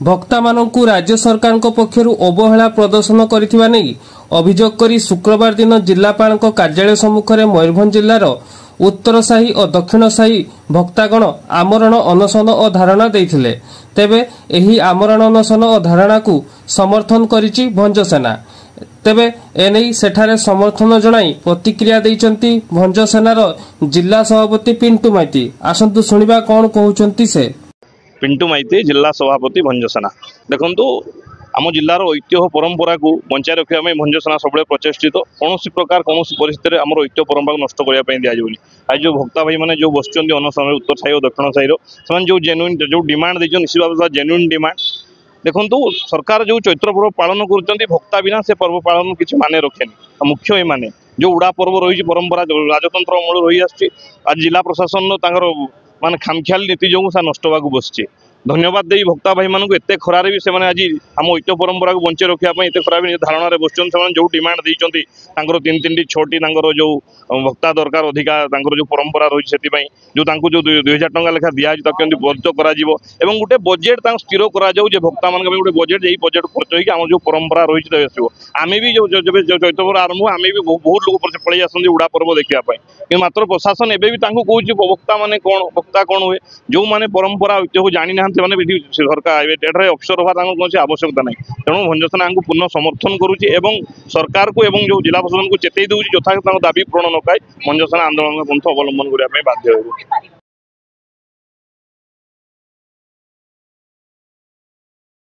भक्ता मानकु राज्य सरकार पक्षरु अवहेला प्रदर्शन करिथिबा नै अभियोग करी शुक्रवार दिन जिलापाल कार्यालय सम्मुखरे मयूरभंज जिल्लार उत्तर साही और दक्षिण साही भक्तागण आमरण अनशन और धारणा देइथिले। तेबे एही आमरण अनशन और धारणा को समर्थन करिछि भंज सेना। तेबे एनै सेठारे समर्थन जणाई प्रतिक्रिया दैचंती भंज सेनार जिला सभापति पिंटू माइती। आसंतु सुनिबा कोन कहउचंती से। पिंटू माइती जिला सभापति भंजसेना। देखो आम जिलार ऐतिह्य परंपरा को बचाई रखा भंजसेना सब प्रचेषित कौन प्रकार कौन परिस्थिति आम ऐतिह्य परंपरा को नष्ट करने दिजाऊनी। आज जो भक्ता भाई मैंने जो बस अनशन उत्तर साही और दक्षिण साही से जो जेन्युइन जो डिमांड देते निश्चित भाव जेन्युइन डिमांड। देखो सरकार जो चैत्र पर्व पालन कर भक्ता बिना से पर्व पालन किसी माने रखेनि। मुख्य ये माने जो उड़ा पर्व रही परंपरा राजतंत्र अमल रही आज जिला प्रशासन माने खामख्याल नीति जो नष्ट होगा बसचे। धन्यवाद दे भक्ता भाई मानक एत खरार भी से आज आम ऐतिह्य परंपरा को बंचे रखापी एत खराब धारणा बसुन जो डिमांड देती तीन तीन छोटी जो भक्ता दरकार अधिका जो परंपरा रही से जो 2000 टंका लेखा दिखाई बर्ज कर गोटे बजेट स्थिर कर भक्ता मान गोटे बजेट यही बजेट खर्च होगी आम जो परंपरा रही आम भी जो चैत्र पर्व आरंभ आम भी बहुत लोग पलि आसती उड़ा पर्व देखापी मात्र प्रशासन एवं कौच भक्ता मान कौन भक्ता कौन हुए जो मैंने परंपरा ऐतिह्य को जानी ना सरकार एठार अफसर हवा कौन आवश्यकता नहीं। तेणु भंजसेना को पूर्ण समर्थन करुच्ची एवं सरकार को एवं जो जिला प्रशासन को चेतई दूसरी यथा दाबी पूरण न पाए भंजसेना आंदोलन पंथ अवलंबन करने बाध्य हो।